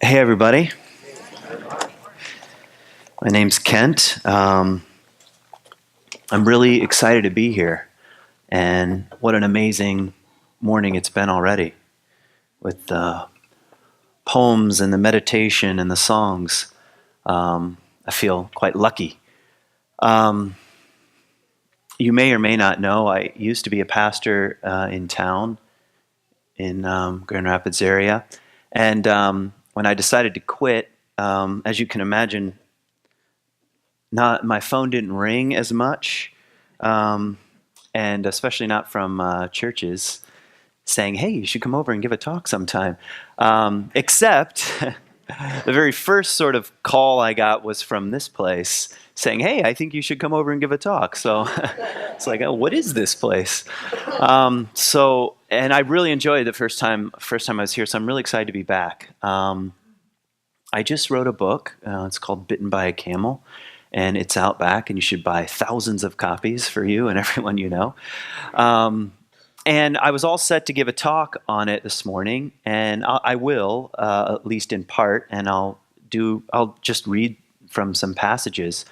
Hey, everybody. My name's Kent. I'm really excited to be here. And what an amazing morning it's been already with the poems and the meditation and the songs. I feel quite lucky. You may or may not know, I used to be a pastor in town in Grand Rapids area. And when I decided to quit, as you can imagine, my phone didn't ring as much, and especially not from churches saying, "Hey, you should come over and give a talk sometime." Except the very first sort of call I got was from this place saying, "Hey, I think you should come over and give a talk." So it's like, oh, what is this place? And I really enjoyed the first time I was here. So I'm really excited to be back. I just wrote a book. It's called Bitten by a Camel. And it's out back, and you should buy thousands of copies for you and everyone you know. And I was all set to give a talk on it this morning, and I will, at least in part, and I'll just read from some passages.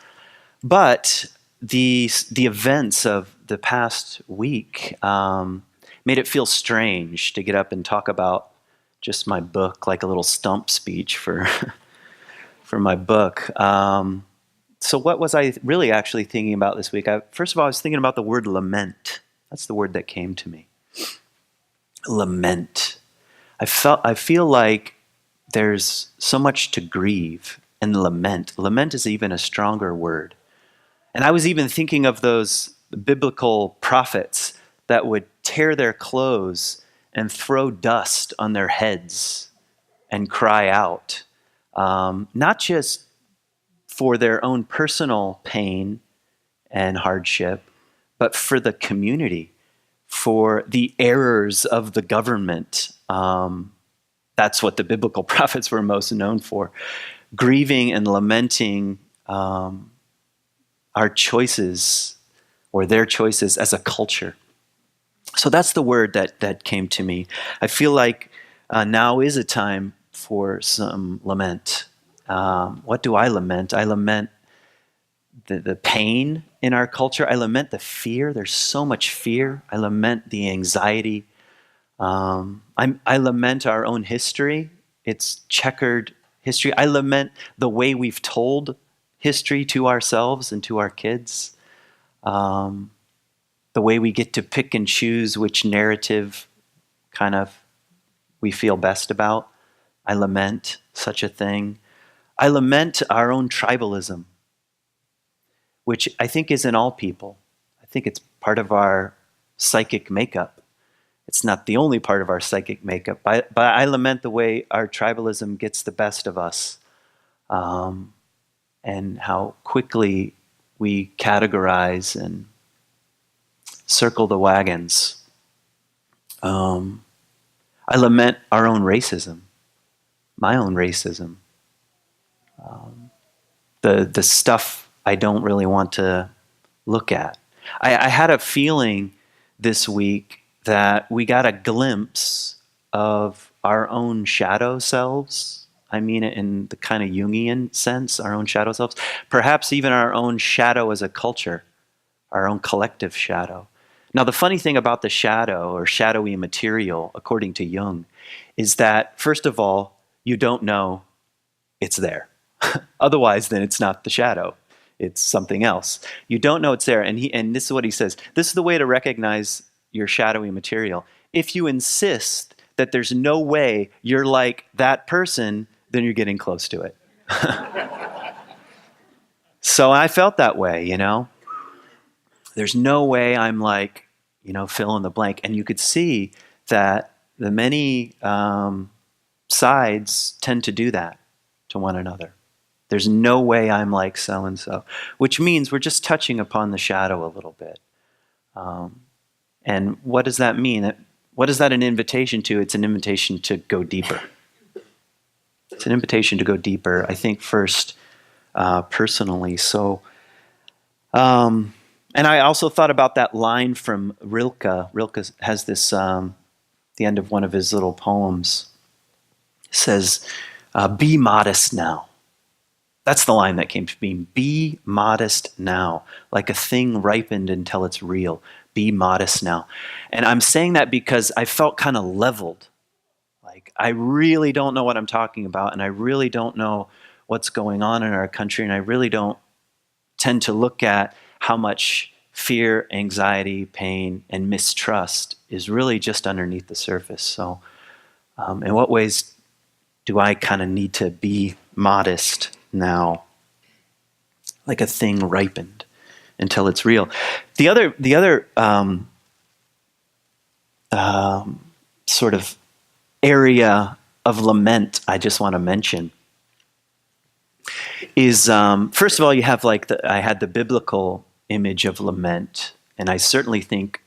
But the events of the past week made it feel strange to get up and talk about just my book, like a little stump speech for for my book. So what was I really actually thinking about this week? First of all, I was thinking about the word lament. That's the word that came to me. Lament. I feel like there's so much to grieve and lament. Lament is even a stronger word. And I was even thinking of those biblical prophets that would tear their clothes and throw dust on their heads and cry out. Not just for their own personal pain and hardship, but for the community, for the errors of the government. That's what the biblical prophets were most known for. Grieving and lamenting our choices or their choices as a culture. So that's the word that came to me. I feel like now is a time for some lament. What do I lament? I lament the pain in our culture. I lament the fear. There's so much fear. I lament the anxiety. I lament our own history. It's checkered history. I lament the way we've told history to ourselves and to our kids. The way we get to pick and choose which narrative kind of we feel best about. I lament such a thing. I lament our own tribalism, which I think is in all people. I think it's part of our psychic makeup. It's not the only part of our psychic makeup, but I lament the way our tribalism gets the best of us, and how quickly we categorize and circle the wagons. I lament our own racism, my own racism. The stuff I don't really want to look at. I had a feeling this week that we got a glimpse of our own shadow selves. I mean it in the kind of Jungian sense, our own shadow selves. Perhaps even our own shadow as a culture, our own collective shadow. Now, the funny thing about the shadow or shadowy material, according to Jung, is that, first of all, you don't know it's there. Otherwise, then it's not the shadow. It's something else. You don't know it's there. And this is what he says. This is the way to recognize your shadowy material. If you insist that there's no way you're like that person, then you're getting close to it. So I felt that way, There's no way I'm like, fill in the blank. And you could see that the many sides tend to do that to one another. There's no way I'm like so-and-so, which means we're just touching upon the shadow a little bit. And what does that mean? What is that an invitation to? It's an invitation to go deeper. It's an invitation to go deeper, I think, first personally. So, and I also thought about that line from Rilke. Rilke has this, the end of one of his little poems, says, Be modest now. That's the line that came to me. Be modest now, like a thing ripened until it's real. Be modest now. And I'm saying that because I felt kind of leveled. Like, I really don't know what I'm talking about, and I really don't know what's going on in our country, and I really don't tend to look at how much fear, anxiety, pain, and mistrust is really just underneath the surface. So, in what ways do I kind of need to be modest now, like a thing ripened until it's real? The other sort of area of lament I just want to mention is, first of all, you have I had the biblical image of lament, and I certainly think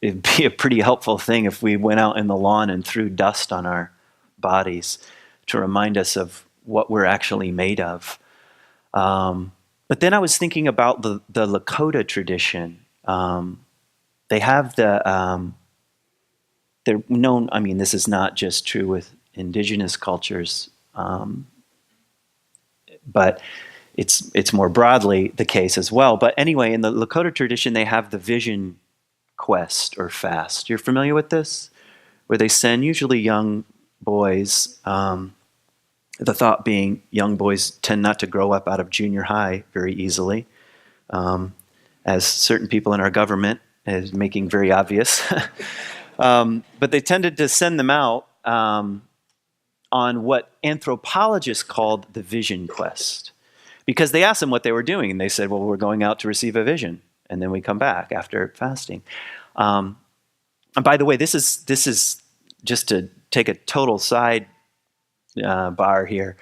it'd be a pretty helpful thing if we went out in the lawn and threw dust on our bodies to remind us of what we're actually made of. But then I was thinking about the Lakota tradition. They have they're known, I mean, this is not just true with indigenous cultures, but it's more broadly the case as well. But anyway, in the Lakota tradition, they have the vision quest or fast. You're familiar with this? Where they send usually young boys, the thought being young boys tend not to grow up out of junior high very easily, as certain people in our government is making very obvious. But they tended to send them out on what anthropologists called the vision quest. Because they asked them what they were doing, and they said, well, we're going out to receive a vision, and then we come back after fasting. And by the way, this is just to take a total side bar here.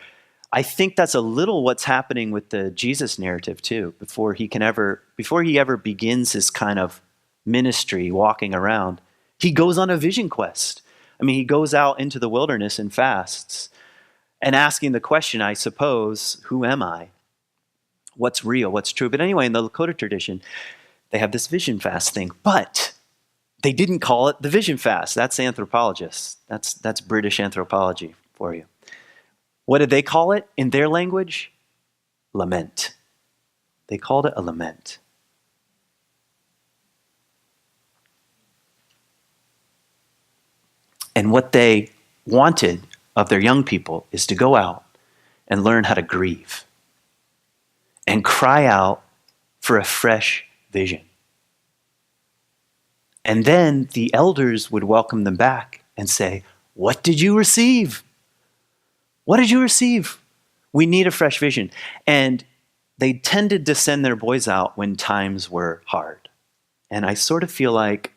I think that's a little what's happening with the Jesus narrative too. Before he ever begins his kind of ministry, walking around, he goes on a vision quest. I mean, he goes out into the wilderness and fasts, and asking the question, I suppose, who am I? What's real? What's true? But anyway, in the Lakota tradition, they have this vision fast thing, but they didn't call it the vision fast. That's anthropologists. That's British anthropology for you. What did they call it in their language? Lament. They called it a lament. And what they wanted of their young people is to go out and learn how to grieve and cry out for a fresh vision. And then the elders would welcome them back and say, what did you receive? What did you receive? We need a fresh vision. And they tended to send their boys out when times were hard. And I sort of feel like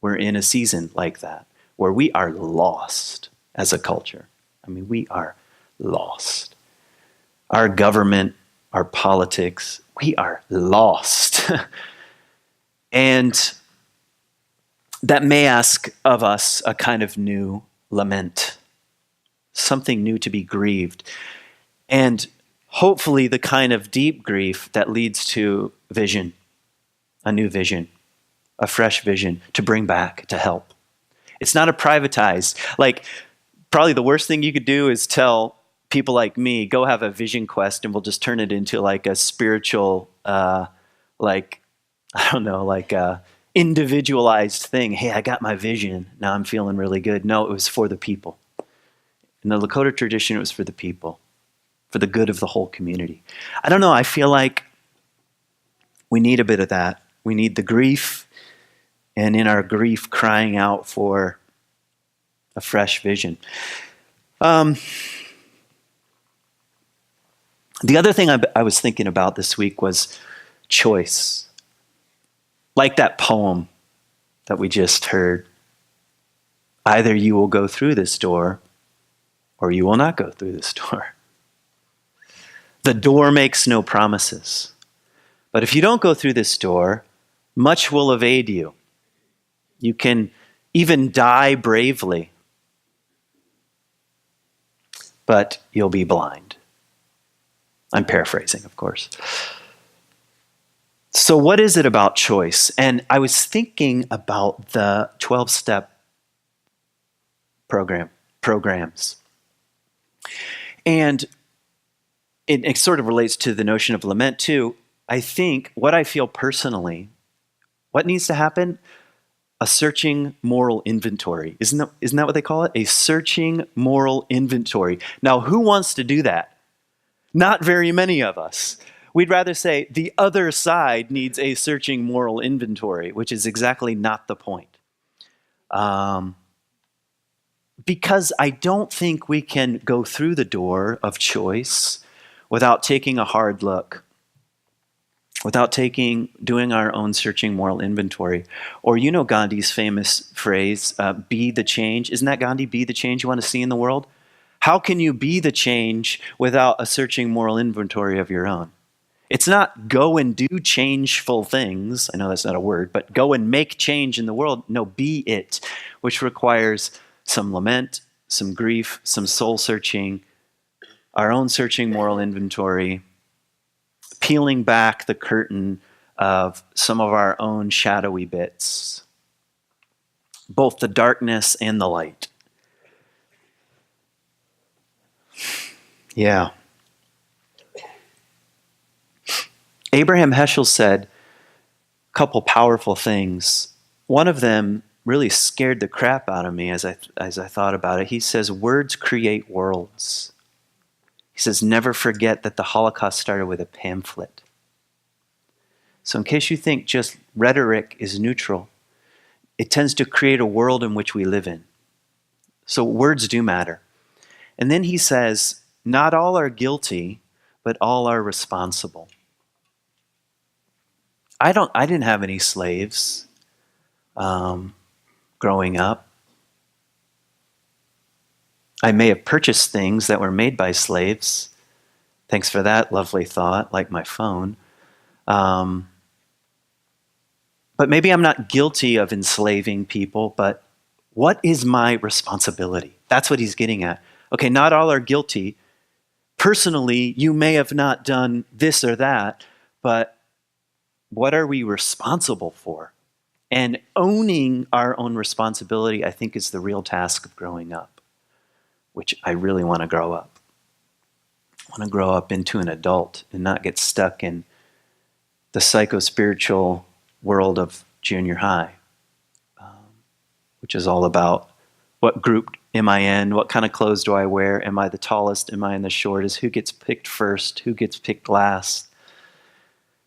we're in a season like that, where we are lost as a culture. I mean, we are lost. Our government, our politics, we are lost. And that may ask of us a kind of new lament, something new to be grieved, and hopefully the kind of deep grief that leads to vision, a new vision, a fresh vision to bring back, to help. It's not a privatized, probably the worst thing you could do is tell people like me, go have a vision quest and we'll just turn it into like a spiritual, individualized thing. Hey, I got my vision. Now I'm feeling really good. No, it was for the people. In the Lakota tradition, it was for the people, for the good of the whole community. I don't know. I feel like we need a bit of that. We need the grief, and in our grief, crying out for a fresh vision. The other thing I was thinking about this week was choice. Like that poem that we just heard. Either you will go through this door, or you will not go through this door. The door makes no promises. But if you don't go through this door, much will evade you. You can even die bravely, but you'll be blind. I'm paraphrasing, of course. So what is it about choice? And I was thinking about the 12-step programs. And it sort of relates to the notion of lament too. I think what I feel personally, what needs to happen? A searching moral inventory. Isn't that what they call it? A searching moral inventory. Now, who wants to do that? Not very many of us. We'd rather say the other side needs a searching moral inventory, which is exactly not the point. Because I don't think we can go through the door of choice without taking a hard look, without doing our own searching moral inventory. Or you know Gandhi's famous phrase, be the change. Isn't that Gandhi, be the change you want to see in the world? How can you be the change without a searching moral inventory of your own? It's not go and do changeful things. I know that's not a word, but go and make change in the world. No, be it, which requires some lament, some grief, some soul searching, our own searching moral inventory, peeling back the curtain of some of our own shadowy bits, both the darkness and the light. Yeah. Abraham Heschel said a couple powerful things. One of them really scared the crap out of me as I thought about it. He says, words create worlds. He says, never forget that the Holocaust started with a pamphlet. So in case you think just rhetoric is neutral, it tends to create a world in which we live in. So words do matter. And then he says, not all are guilty, but all are responsible. I didn't have any slaves growing up. I may have purchased things that were made by slaves. Thanks for that lovely thought, like my phone. But maybe I'm not guilty of enslaving people, but what is my responsibility? That's what he's getting at. Okay, not all are guilty. Personally, you may have not done this or that, but what are we responsible for? And owning our own responsibility, I think, is the real task of growing up, which I really want to grow up. I want to grow up into an adult and not get stuck in the psycho-spiritual world of junior high, which is all about what group am I in, what kind of clothes do I wear, am I the tallest, am I in the shortest, who gets picked first, who gets picked last.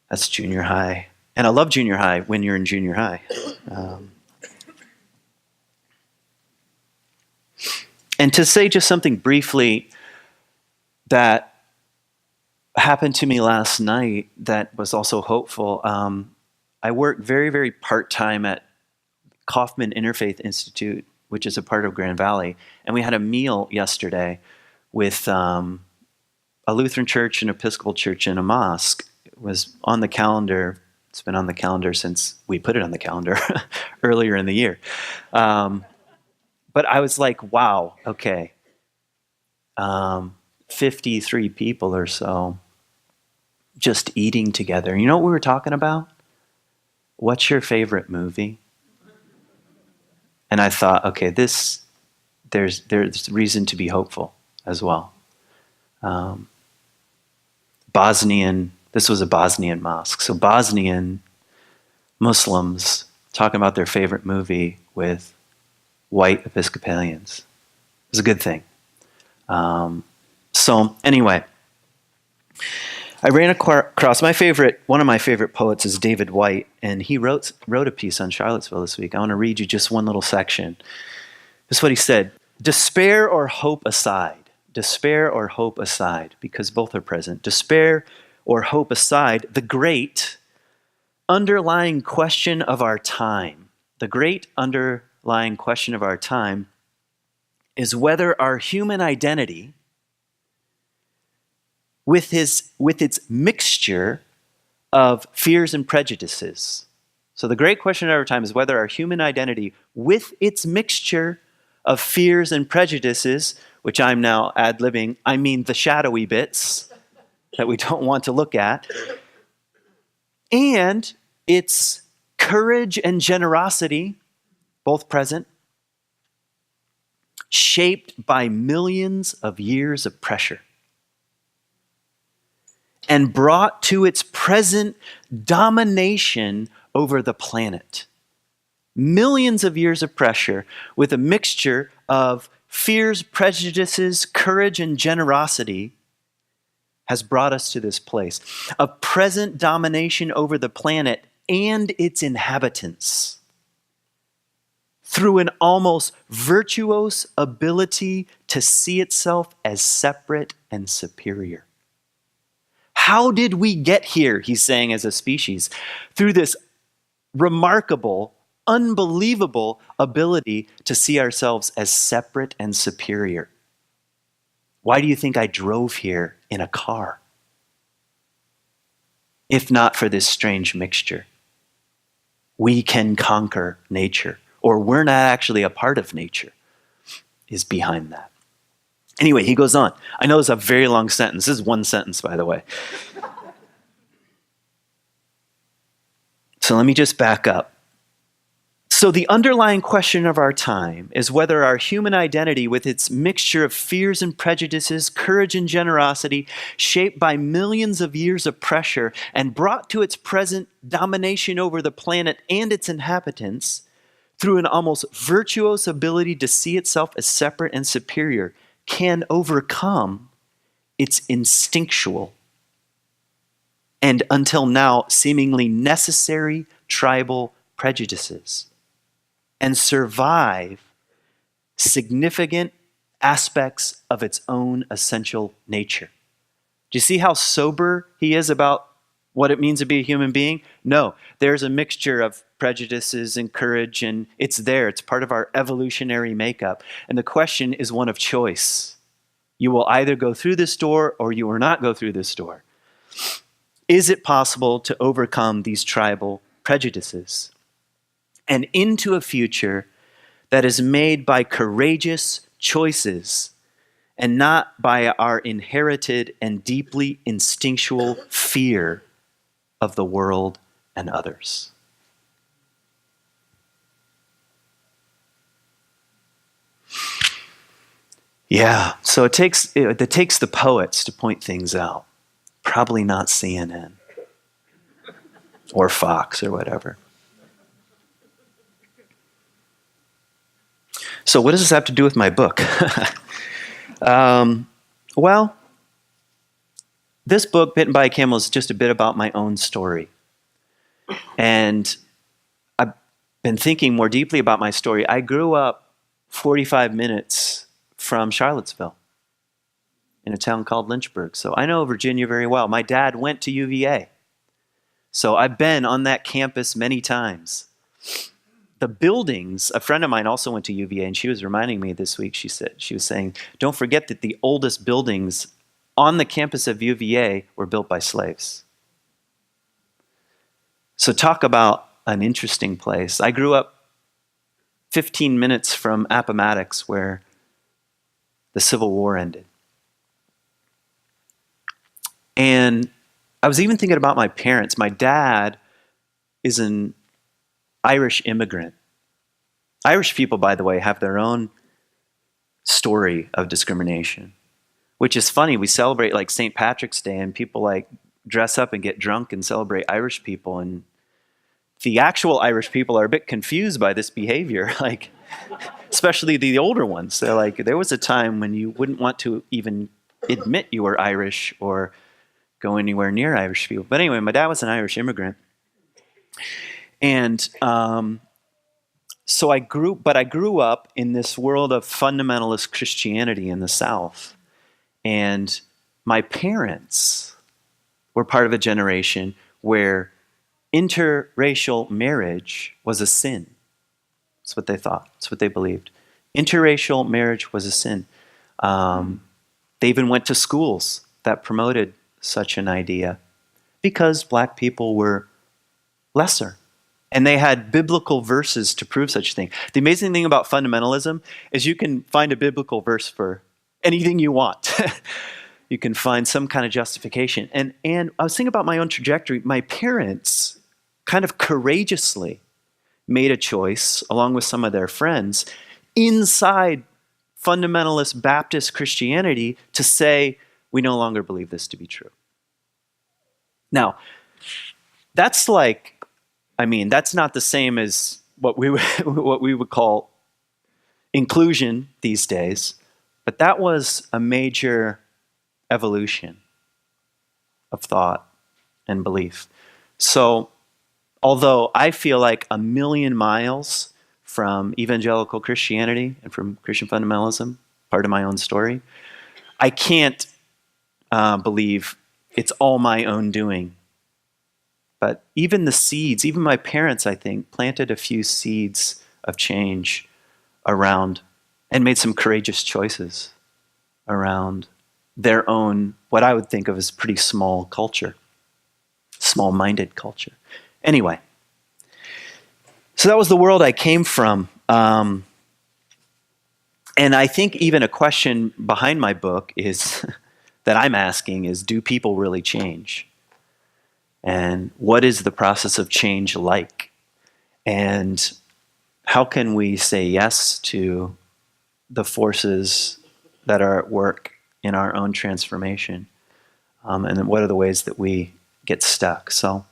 That's junior high. And I love junior high when you're in junior high. And to say just something briefly that happened to me last night that was also hopeful. I work very, very part-time at Kaufman Interfaith Institute, which is a part of Grand Valley. And we had a meal yesterday with a Lutheran church, an Episcopal church, and a mosque. It was on the calendar. It's been on the calendar since we put it on the calendar earlier in the year. But I was like, wow, okay. 53 people or so just eating together. You know what we were talking about? What's your favorite movie? And I thought, okay, there's reason to be hopeful as well. This was a Bosnian mosque. So Bosnian Muslims talking about their favorite movie with white Episcopalians. It was a good thing. So anyway, I ran across one of my favorite poets is David White, and he wrote a piece on Charlottesville this week. I want to read you just one little section. This is what he said. Despair or hope aside, because both are present. Despair or hope aside, the great underlying question of our time, is whether our human identity, with its mixture of fears and prejudices. So the great question of our time is whether our human identity, with its mixture of fears and prejudices, which I'm now ad-libbing, I mean the shadowy bits that we don't want to look at, and its courage and generosity, both present, shaped by millions of years of pressure, and brought to its present domination over the planet. Millions of years of pressure with a mixture of fears, prejudices, courage, and generosity has brought us to this place of present domination over the planet and its inhabitants through an almost virtuous ability to see itself as separate and superior. How did we get here, he's saying, as a species? Through this remarkable, unbelievable ability to see ourselves as separate and superior. Why do you think I drove here in a car? If not for this strange mixture. We can conquer nature, or we're not actually a part of nature, is behind that. Anyway, he goes on. I know it's a very long sentence. This is one sentence, by the way. So let me just back up. So the underlying question of our time is whether our human identity, with its mixture of fears and prejudices, courage and generosity, shaped by millions of years of pressure and brought to its present domination over the planet and its inhabitants through an almost virtuous ability to see itself as separate and superior, can overcome its instinctual and until now seemingly necessary tribal prejudices and survive significant aspects of its own essential nature. Do you see how sober he is about what it means to be a human being? No, there's a mixture of prejudices and courage, and it's there. It's part of our evolutionary makeup. And the question is one of choice. You will either go through this door or you will not go through this door. Is it possible to overcome these tribal prejudices and into a future that is made by courageous choices and not by our inherited and deeply instinctual fear of the world and others? Yeah, so it takes the poets to point things out. Probably not CNN or Fox or whatever. So what does this have to do with my book? Well, this book, Bitten by a Camel, is just a bit about my own story. And I've been thinking more deeply about my story. I grew up 45 minutes from Charlottesville in a town called Lynchburg. So I know Virginia very well. My dad went to UVA. So I've been on that campus many times. The buildings, a friend of mine also went to UVA, and she was reminding me this week, she was saying, don't forget that the oldest buildings on the campus of UVA were built by slaves. So talk about an interesting place. I grew up 15 minutes from Appomattox, where the Civil War ended. And I was even thinking about my parents. My dad is an Irish immigrant. Irish people, by the way, have their own story of discrimination, which is funny. We celebrate like St. Patrick's Day, and people like dress up and get drunk and celebrate Irish people. And the actual Irish people are a bit confused by this behavior, like especially the older ones. They're like, there was a time when you wouldn't want to even admit you were Irish or go anywhere near Irish people. But anyway, my dad was an Irish immigrant. And so I grew up in this world of fundamentalist Christianity in the South. And my parents were part of a generation where interracial marriage was a sin. That's what they thought. That's what they believed. Interracial marriage was a sin. They even went to schools that promoted such an idea because black people were lesser. And they had biblical verses to prove such a thing. The amazing thing about fundamentalism is you can find a biblical verse for anything you want. You can find some kind of justification. And I was thinking about my own trajectory. My parents kind of courageously made a choice, along with some of their friends, inside fundamentalist Baptist Christianity to say, we no longer believe this to be true. Now, that's that's not the same as what we would call inclusion these days, but that was a major evolution of thought and belief. So, although I feel like a million miles from evangelical Christianity and from Christian fundamentalism, part of my own story, I can't believe it's all my own doing. But even the seeds, even my parents, I think, planted a few seeds of change around and made some courageous choices around their own, what I would think of as pretty small culture, small-minded culture. Anyway, so that was the world I came from. And I think even a question behind my book is that I'm asking is, do people really change? And what is the process of change like? And how can we say yes to the forces that are at work in our own transformation? And then what are the ways that we get stuck? So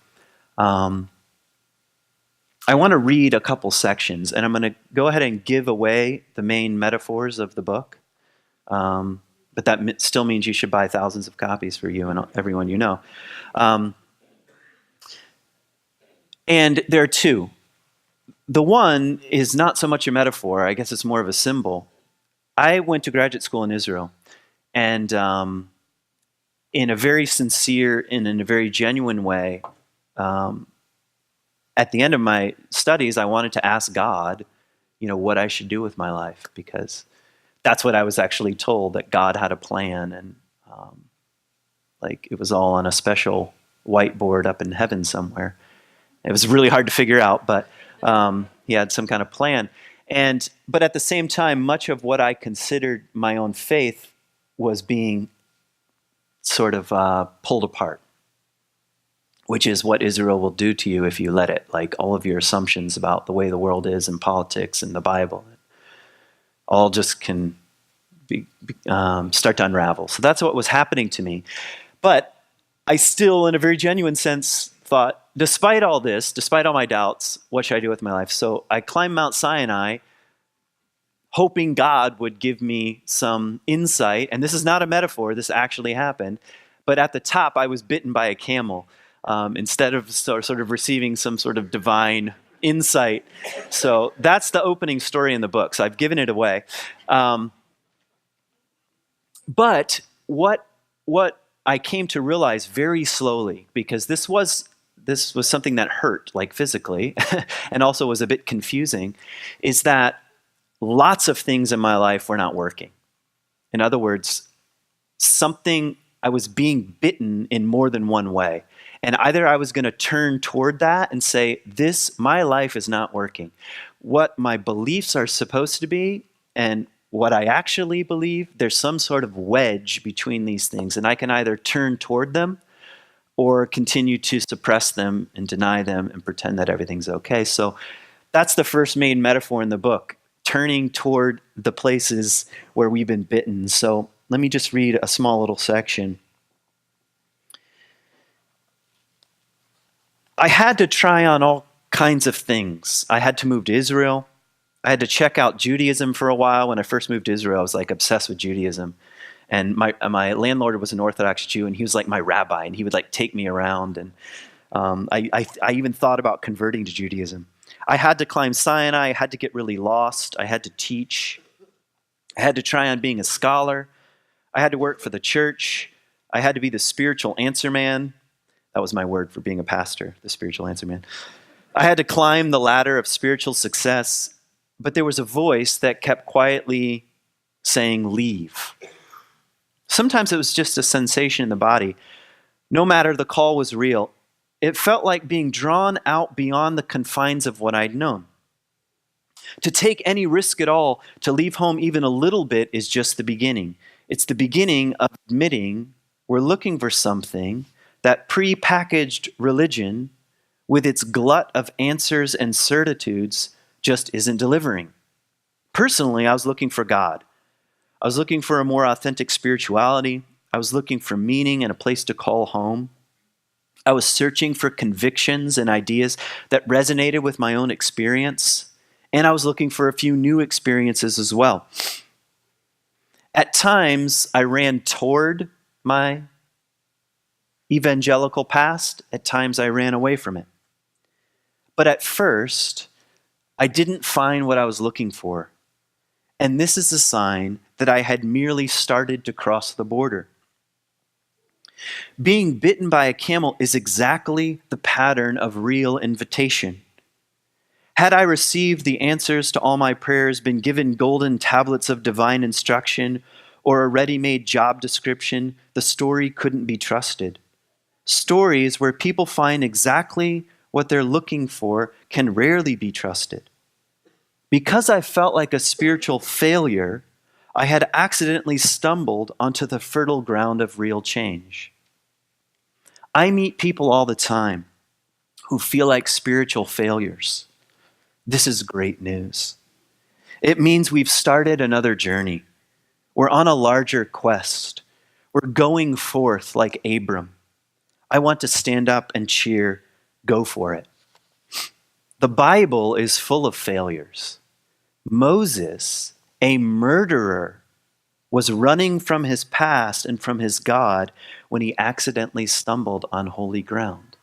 I want to read a couple sections, and I'm going to go ahead and give away the main metaphors of the book. But that still means you should buy thousands of copies for you and everyone you know. And there are two. The one is not so much a metaphor. I guess it's more of a symbol. I went to graduate school in Israel, and in a very sincere and in a very genuine way, at the end of my studies, I wanted to ask God, what I should do with my life, because that's what I was actually told, that God had a plan, and it was all on a special whiteboard up in heaven somewhere. It was really hard to figure out, but he had some kind of plan. But at the same time, much of what I considered my own faith was being sort of pulled apart, which is what Israel will do to you if you let it. Like all of your assumptions about the way the world is and politics and the Bible, all just can start to unravel. So that's what was happening to me. But I still, in a very genuine sense, thought, despite all this, despite all my doubts, what should I do with my life? So I climbed Mount Sinai, hoping God would give me some insight. And this is not a metaphor, this actually happened. But at the top, I was bitten by a camel, instead of sort of receiving some sort of divine insight. So that's the opening story in the book. So I've given it away. But what I came to realize very slowly, because this was something that hurt, like physically, and also was a bit confusing, is that lots of things in my life were not working. In other words, I was being bitten in more than one way. And either I was going to turn toward that and say, my life is not working. What my beliefs are supposed to be and what I actually believe, there's some sort of wedge between these things. And I can either turn toward them or continue to suppress them and deny them and pretend that everything's okay. So that's the first main metaphor in the book, turning toward the places where we've been bitten. So let me just read a small little section. I had to try on all kinds of things. I had to move to Israel. I had to check out Judaism for a while. When I first moved to Israel, I was obsessed with Judaism. And my landlord was an Orthodox Jew, and he was like my rabbi, and he would take me around. And I even thought about converting to Judaism. I had to climb Sinai. I had to get really lost. I had to teach. I had to try on being a scholar. I had to work for the church. I had to be the spiritual answer man. That was my word for being a pastor, the spiritual answer man. I had to climb the ladder of spiritual success, but there was a voice that kept quietly saying, leave. Sometimes it was just a sensation in the body. No matter, the call was real. It felt like being drawn out beyond the confines of what I'd known. To take any risk at all, to leave home even a little bit, is just the beginning. It's the beginning of admitting we're looking for something that pre-packaged religion, with its glut of answers and certitudes, just isn't delivering. Personally, I was looking for God. I was looking for a more authentic spirituality. I was looking for meaning and a place to call home. I was searching for convictions and ideas that resonated with my own experience. And I was looking for a few new experiences as well. At times, I ran toward my evangelical past. At times, I ran away from it. But at first, I didn't find what I was looking for. And this is a sign that I had merely started to cross the border. Being bitten by a camel is exactly the pattern of real invitation. Had I received the answers to all my prayers, been given golden tablets of divine instruction, or a ready-made job description, the story couldn't be trusted. Stories where people find exactly what they're looking for can rarely be trusted. Because I felt like a spiritual failure, I had accidentally stumbled onto the fertile ground of real change. I meet people all the time who feel like spiritual failures. This is great news. It means we've started another journey. We're on a larger quest. We're going forth like Abram. I want to stand up and cheer, go for it. The Bible is full of failures. Moses, a murderer, was running from his past and from his God when he accidentally stumbled on holy ground.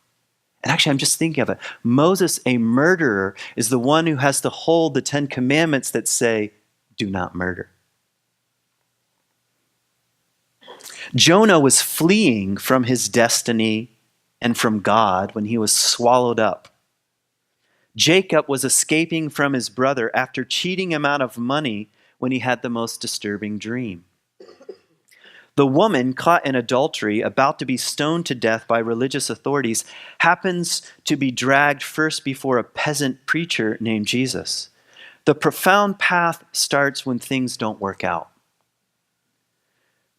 And actually, I'm just thinking of it. Moses, a murderer, is the one who has to hold the 10 Commandments that say, do not murder. Jonah was fleeing from his destiny and from God when he was swallowed up. Jacob was escaping from his brother after cheating him out of money when he had the most disturbing dream. The woman caught in adultery, about to be stoned to death by religious authorities, happens to be dragged first before a peasant preacher named Jesus. The profound path starts when things don't work out.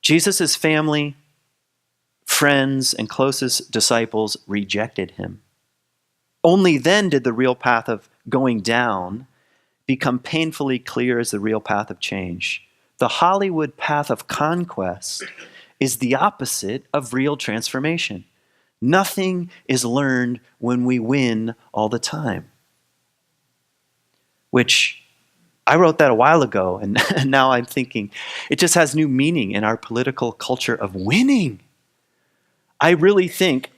Jesus' family, friends, and closest disciples rejected him. Only then did the real path of going down become painfully clear as the real path of change. The Hollywood path of conquest is the opposite of real transformation. Nothing is learned when we win all the time. Which, I wrote that a while ago, and now I'm thinking, it just has new meaning in our political culture of winning. I really think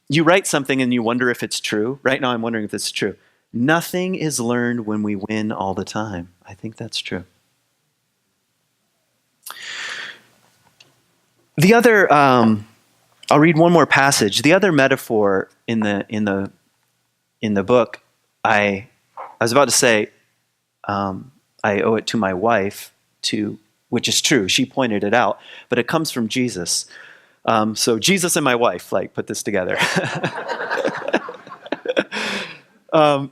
you write something and you wonder if it's true. Right now I'm wondering if it's true. Nothing is learned when we win all the time. I think that's true. The other, I'll read one more passage. The other metaphor in the book, I was about to say, I owe it to my wife, which is true. She pointed it out, but it comes from Jesus. So Jesus and my wife put this together.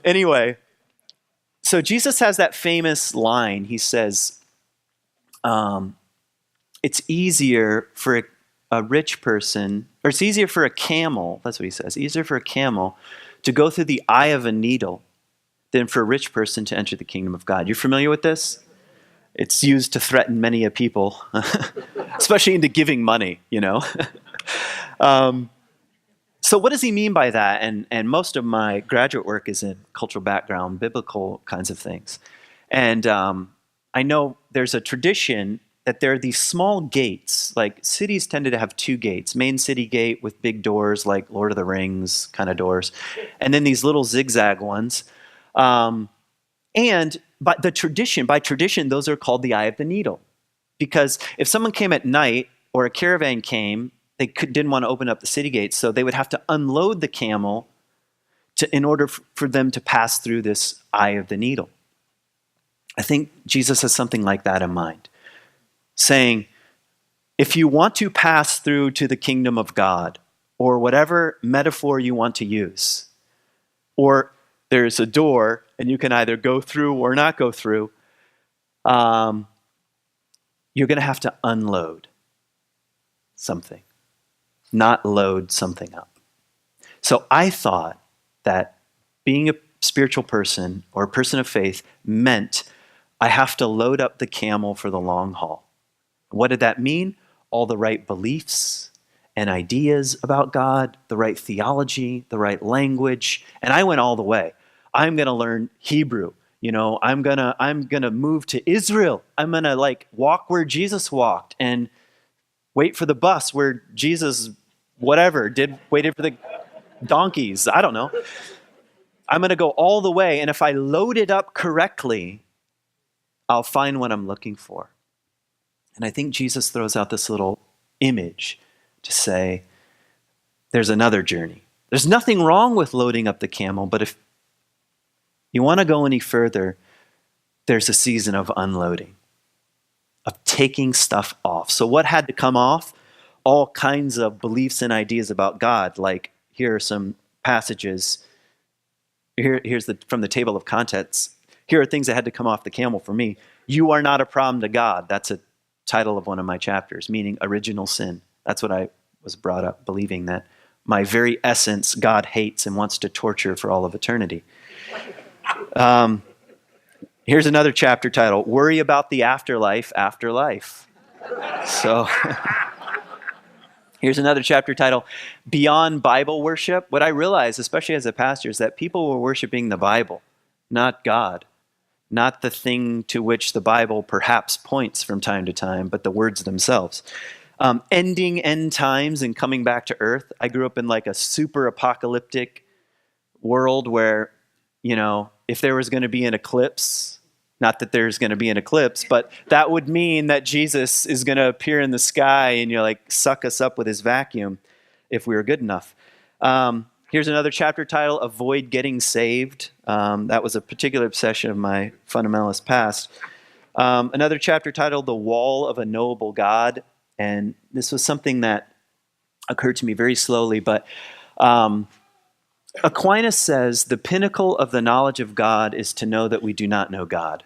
Anyway, so Jesus has that famous line. He says, it's easier for a rich person, or it's easier for a camel, that's what he says, easier for a camel to go through the eye of a needle than for a rich person to enter the kingdom of God. You're familiar with this? It's used to threaten many a people, especially into giving money, So what does he mean by that? And most of my graduate work is in cultural background, biblical kinds of things. And I know there's a tradition that there are these small gates, like cities tended to have 2 gates, main city gate with big doors like Lord of the Rings kind of doors, and then these little zigzag ones. And by tradition, those are called the eye of the needle. Because if someone came at night or a caravan came, they didn't want to open up the city gates, so they would have to unload the camel in order for them to pass through this eye of the needle. I think Jesus has something like that in mind, saying, if you want to pass through to the kingdom of God, or whatever metaphor you want to use, or there's a door and you can either go through or not go through, you're going to have to unload something, not load something up. So I thought that being a spiritual person or a person of faith meant I have to load up the camel for the long haul. What did that mean? All the right beliefs and ideas about God, the right theology, the right language. And I went all the way. I'm going to learn Hebrew. I'm going to move to Israel. I'm going to walk where Jesus walked and wait for the bus where Jesus waited for the donkeys. I don't know. I'm going to go all the way. And if I load it up correctly, I'll find what I'm looking for. And I think Jesus throws out this little image to say, there's another journey. There's nothing wrong with loading up the camel, but if you want to go any further, there's a season of unloading, of taking stuff off. So what had to come off? All kinds of beliefs and ideas about God. Like, here are some passages. Here's from the table of contents. Here are things that had to come off the camel for me. You are not a problem to God. That's a title of one of my chapters, meaning original sin. That's what I was brought up believing, that my very essence God hates and wants to torture for all of eternity. Here's another chapter title, Worry About the Afterlife, After Life. So here's another chapter title, Beyond Bible Worship. What I realized, especially as a pastor, is that people were worshiping the Bible, not God. Not the thing to which the Bible perhaps points from time to time, but the words themselves. Ending end times and coming back to earth. I grew up in a super apocalyptic world where, if there was going to be an eclipse, not that there's going to be an eclipse, but that would mean that Jesus is going to appear in the sky and suck us up with his vacuum if we were good enough. Here's another chapter title, Avoid Getting Saved. That was a particular obsession of my fundamentalist past. Another chapter titled, The Wall of a Knowable God. And this was something that occurred to me very slowly, but Aquinas says, the pinnacle of the knowledge of God is to know that we do not know God.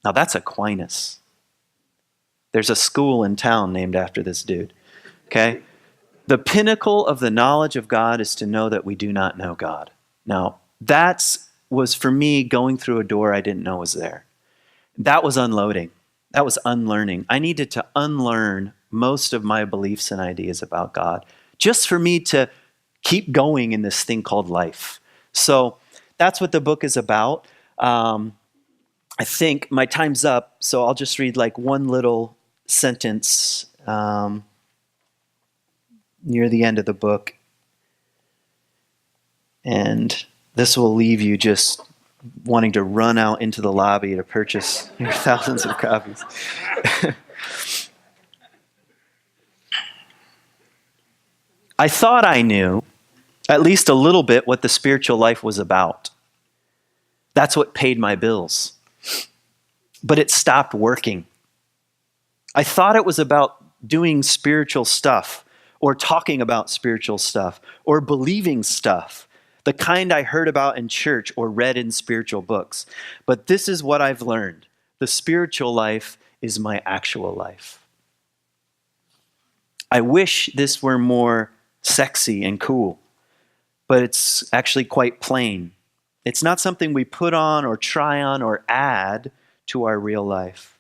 Now that's Aquinas. There's a school in town named after this dude, okay? The pinnacle of the knowledge of God is to know that we do not know God. Now, that was for me going through a door I didn't know was there. That was unloading. That was unlearning. I needed to unlearn most of my beliefs and ideas about God just for me to keep going in this thing called life. So that's what the book is about. I think my time's up, so I'll just read one little sentence near the end of the book. And this will leave you just wanting to run out into the lobby to purchase your thousands of copies. I thought I knew at least a little bit what the spiritual life was about. That's what paid my bills. But it stopped working. I thought it was about doing spiritual stuff, or talking about spiritual stuff, or believing stuff, the kind I heard about in church or read in spiritual books. But this is what I've learned. The spiritual life is my actual life. I wish this were more sexy and cool, but it's actually quite plain. It's not something we put on or try on or add to our real life.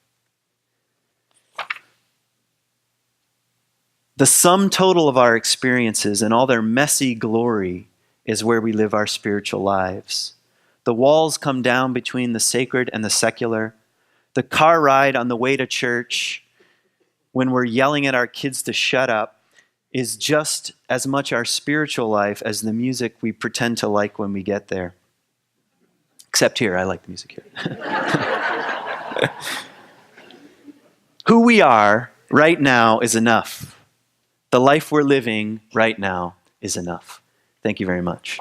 The sum total of our experiences and all their messy glory is where we live our spiritual lives. The walls come down between the sacred and the secular. The car ride on the way to church, when we're yelling at our kids to shut up, is just as much our spiritual life as the music we pretend to like when we get there. Except here, I like the music here. Who we are right now is enough. The life we're living right now is enough. Thank you very much.